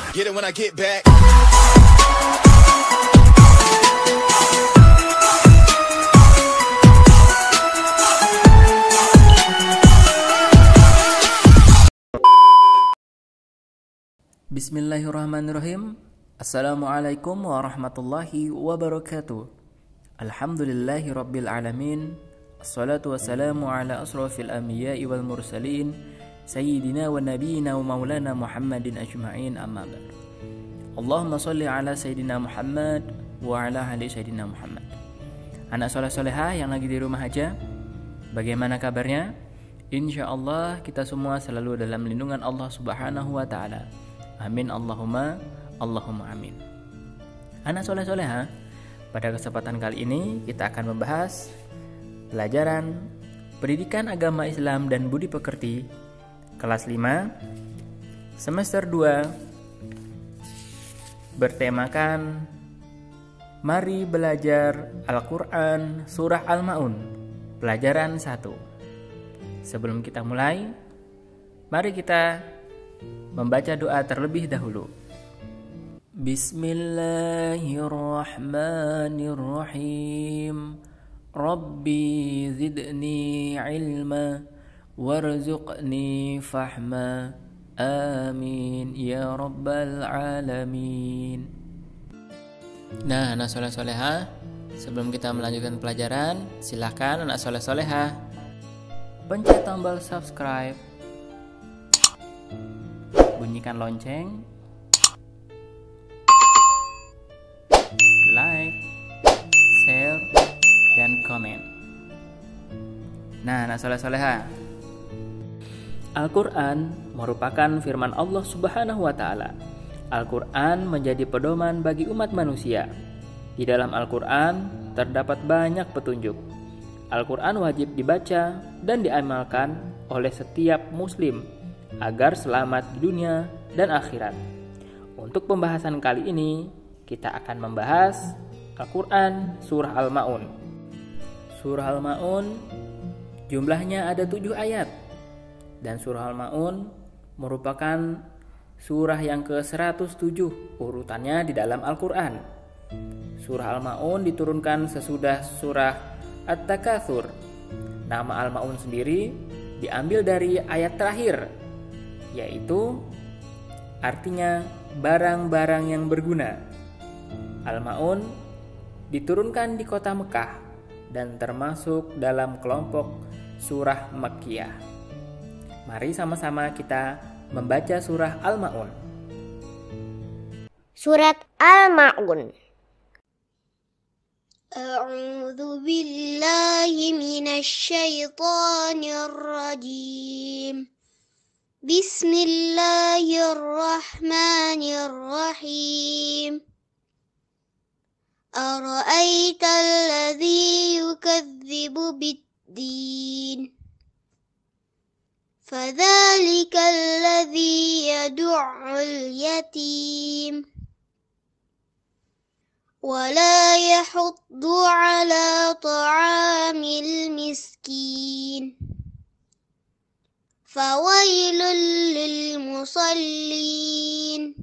Get it when I get back. Bismillahirrahmanirrahim. Assalamualaikum warahmatullahi wabarakatuh. Alhamdulillahi rabbil alamin. Assalatu wassalamu ala asrafil anbiya'i wal mursalin Sayyidina wa nabiyina wa maulana Muhammadin ajma'in, amma ba'd. Allahumma salli ala Sayyidina Muhammad wa ala ali Sayyidina Muhammad. Anak soleh-solehah yang lagi di rumah aja, bagaimana kabarnya? Insyaallah kita semua selalu dalam lindungan Allah subhanahu wa ta'ala. Amin Allahumma amin. Anak soleh-solehah, pada kesempatan kali ini kita akan membahas pelajaran Pendidikan Agama Islam dan Budi Pekerti kelas 5 semester 2, bertemakan Mari Belajar Al-Quran Surah Al-Ma'un, pelajaran 1. Sebelum kita mulai, mari kita membaca doa terlebih dahulu. Bismillahirrahmanirrahim. Rabbi zidni ilma warzuqni fahma. Amin ya rabbal alamin. Nah, anak soleh-solehah, sebelum kita melanjutkan pelajaran, silakan anak soleh-solehah pencet tombol subscribe, bunyikan lonceng, like, share, dan komen. Nah, anak soleh-solehah, Al-Quran merupakan firman Allah subhanahu wa ta'ala. Al-Quran menjadi pedoman bagi umat manusia. Di dalam Al-Quran terdapat banyak petunjuk. Al-Quran wajib dibaca dan diamalkan oleh setiap muslim agar selamat di dunia dan akhirat. Untuk pembahasan kali ini, kita akan membahas Al-Quran Surah Al-Ma'un. Surah Al-Ma'un jumlahnya ada 7 ayat. Dan Surah Al-Ma'un merupakan surah yang ke-107 urutannya di dalam Al-Quran. Surah Al-Ma'un diturunkan sesudah surah At-Takatsur. Nama Al-Ma'un sendiri diambil dari ayat terakhir, yaitu artinya barang-barang yang berguna. Al-Ma'un diturunkan di kota Mekah dan termasuk dalam kelompok surah Makkiyah. Mari sama-sama kita membaca surah Al-Ma'un. Surat Al-Ma'un. A'udzu billahi minasy syaithanir rajim. Bismillahirrahmanirrahim. Ara'aital ladzi yukadzibu bid-din. Fadzalikal ladzi yad'ul yatim. Wala yahuddu ala ta'amil miskin. Fawailul lil musallin.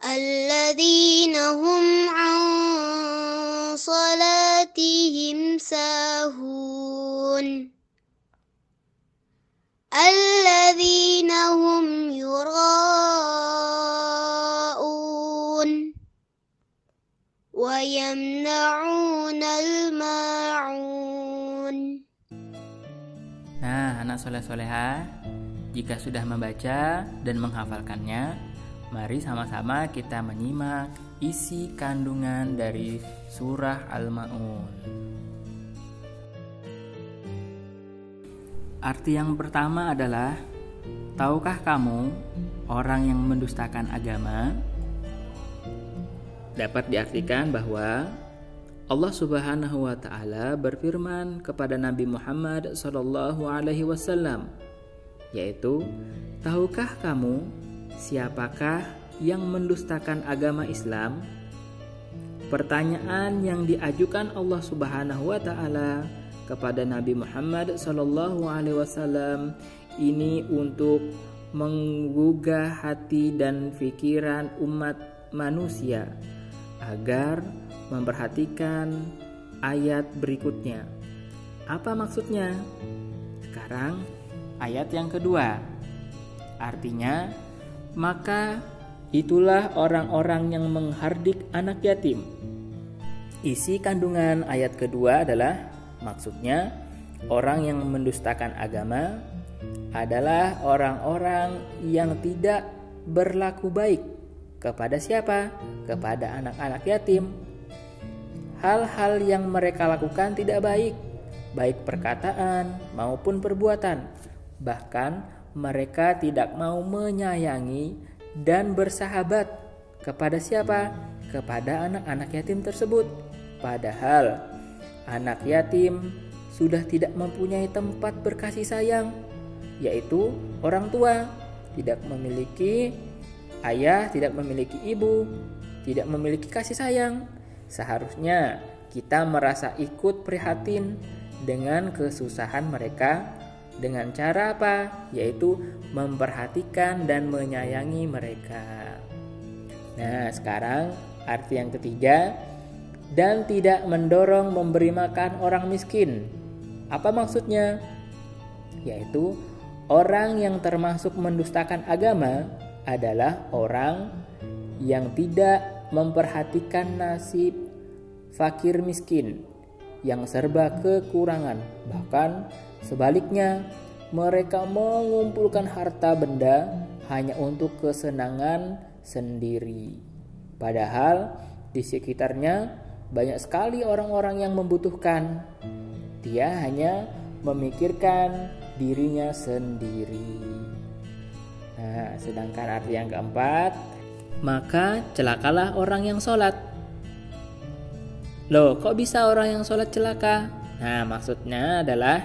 Alladzina hum an salatihim sahun. Alladzina hum yura'un wa yamna'unal ma'un. Nah, anak soleh-solehah, jika sudah membaca dan menghafalkannya, mari sama-sama kita menyimak isi kandungan dari surah Al-Ma'un. Arti yang pertama adalah, tahukah kamu orang yang mendustakan agama? Dapat diartikan bahwa Allah Subhanahu wa ta'ala berfirman kepada Nabi Muhammad SAW, yaitu, tahukah kamu siapakah yang mendustakan agama Islam? Pertanyaan yang diajukan Allah Subhanahu wa ta'ala kepada Nabi Muhammad SAW ini untuk menggugah hati dan pikiran umat manusia agar memperhatikan ayat berikutnya. Apa maksudnya? Sekarang ayat yang kedua. Artinya, maka itulah orang-orang yang menghardik anak yatim. Isi kandungan ayat kedua adalah maksudnya orang yang mendustakan agama adalah orang-orang yang tidak berlaku baik kepada siapa? Kepada anak-anak yatim. Hal-hal yang mereka lakukan tidak baik, baik perkataan maupun perbuatan. Bahkan mereka tidak mau menyayangi dan bersahabat kepada siapa? Kepada anak-anak yatim tersebut. Padahal anak yatim sudah tidak mempunyai tempat berkasih sayang, yaitu orang tua. Tidak memiliki ayah, tidak memiliki ibu, tidak memiliki kasih sayang. Seharusnya kita merasa ikut prihatin dengan kesusahan mereka. Dengan cara apa? Yaitu memperhatikan dan menyayangi mereka. Nah, sekarang arti yang ketiga, dan tidak mendorong memberi makan orang miskin. Apa maksudnya? Yaitu orang yang termasuk mendustakan agama adalah orang yang tidak memperhatikan nasib fakir miskin yang serba kekurangan. Bahkan sebaliknya, mereka mengumpulkan harta benda hanya untuk kesenangan sendiri. Padahal di sekitarnya banyak sekali orang-orang yang membutuhkan. Dia hanya memikirkan dirinya sendiri. Nah, sedangkan arti yang keempat, maka celakalah orang yang sholat. Loh, kok bisa orang yang sholat celaka? Nah, maksudnya adalah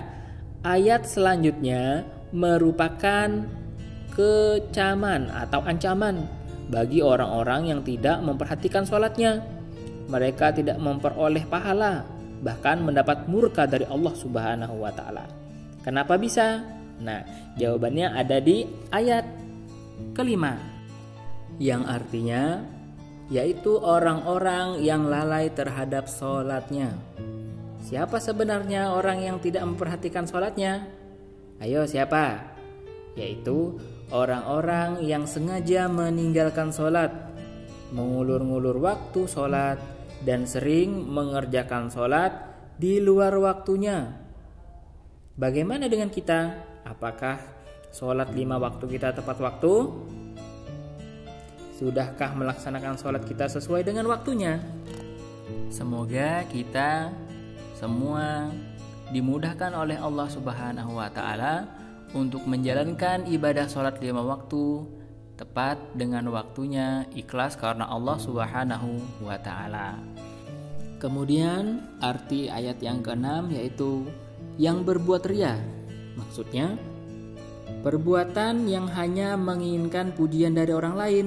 ayat selanjutnya merupakan kecaman atau ancaman bagi orang-orang yang tidak memperhatikan sholatnya. Mereka tidak memperoleh pahala, bahkan mendapat murka dari Allah Subhanahu wa Ta'ala. Kenapa bisa? Nah, jawabannya ada di ayat kelima, yang artinya yaitu orang-orang yang lalai terhadap sholatnya. Siapa sebenarnya orang yang tidak memperhatikan sholatnya? Ayo, siapa? Yaitu orang-orang yang sengaja meninggalkan sholat, mengulur-ngulur waktu sholat, dan sering mengerjakan sholat di luar waktunya. Bagaimana dengan kita? Apakah sholat 5 waktu kita tepat waktu? Sudahkah melaksanakan sholat kita sesuai dengan waktunya? Semoga kita semua dimudahkan oleh Allah Subhanahu wa Ta'ala untuk menjalankan ibadah sholat 5 waktu tepat dengan waktunya, ikhlas karena Allah Subhanahu wa Ta'ala. Kemudian arti ayat yang ke-6 yaitu yang berbuat riya. Maksudnya perbuatan yang hanya menginginkan pujian dari orang lain.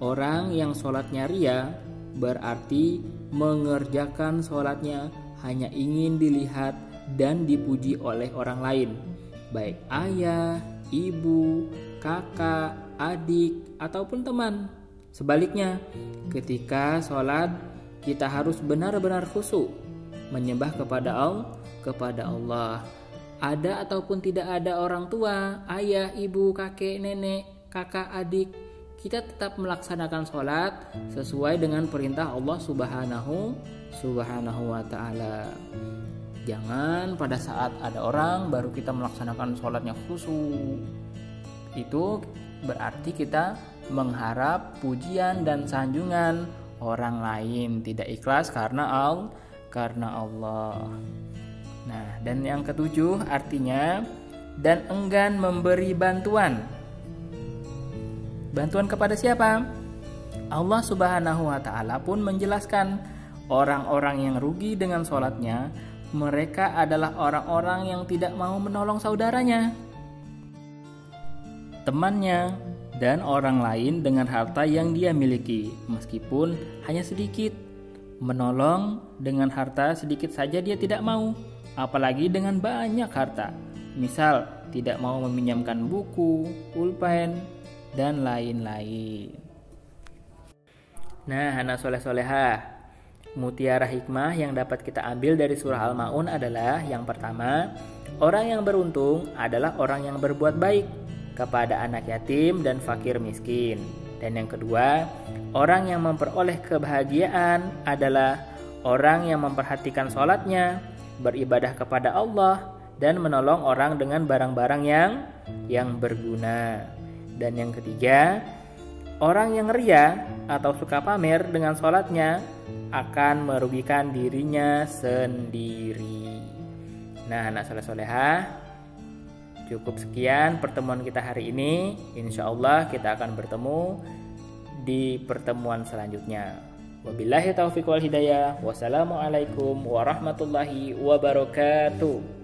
Orang yang sholatnya riya berarti mengerjakan sholatnya hanya ingin dilihat dan dipuji oleh orang lain, baik ayah, ibu, kakak, adik, ataupun teman. Sebaliknya, ketika sholat kita harus benar-benar khusyuk menyembah kepada Allah. Ada ataupun tidak ada orang tua, ayah, ibu, kakek, nenek, kakak, adik, kita tetap melaksanakan sholat sesuai dengan perintah Allah Subhanahu wa Ta'ala. Jangan pada saat ada orang baru kita melaksanakan sholatnya khusyuk. Itu berarti kita mengharap pujian dan sanjungan orang lain, tidak ikhlas karena Allah. Nah, dan yang ketujuh artinya dan enggan memberi bantuan. Bantuan kepada siapa? Allah Subhanahu wa Ta'ala pun menjelaskan orang-orang yang rugi dengan sholatnya, mereka adalah orang-orang yang tidak mau menolong saudaranya, temannya, dan orang lain dengan harta yang dia miliki, meskipun hanya sedikit. Menolong dengan harta sedikit saja dia tidak mau, apalagi dengan banyak harta. Misal tidak mau meminjamkan buku, pulpen, dan lain-lain. Nah, anak soleh-solehah, mutiara hikmah yang dapat kita ambil dari surah Al-Ma'un adalah yang pertama, orang yang beruntung adalah orang yang berbuat baik kepada anak yatim dan fakir miskin. Dan yang kedua, orang yang memperoleh kebahagiaan adalah orang yang memperhatikan sholatnya, beribadah kepada Allah, dan menolong orang dengan barang-barang yang berguna. Dan yang ketiga, orang yang ria atau suka pamer dengan sholatnya akan merugikan dirinya sendiri. Nah, anak soleh-solehah, cukup sekian pertemuan kita hari ini. Insya Allah kita akan bertemu di pertemuan selanjutnya. Wabillahi taufiq wal hidayah. Wassalamualaikum warahmatullahi wabarakatuh.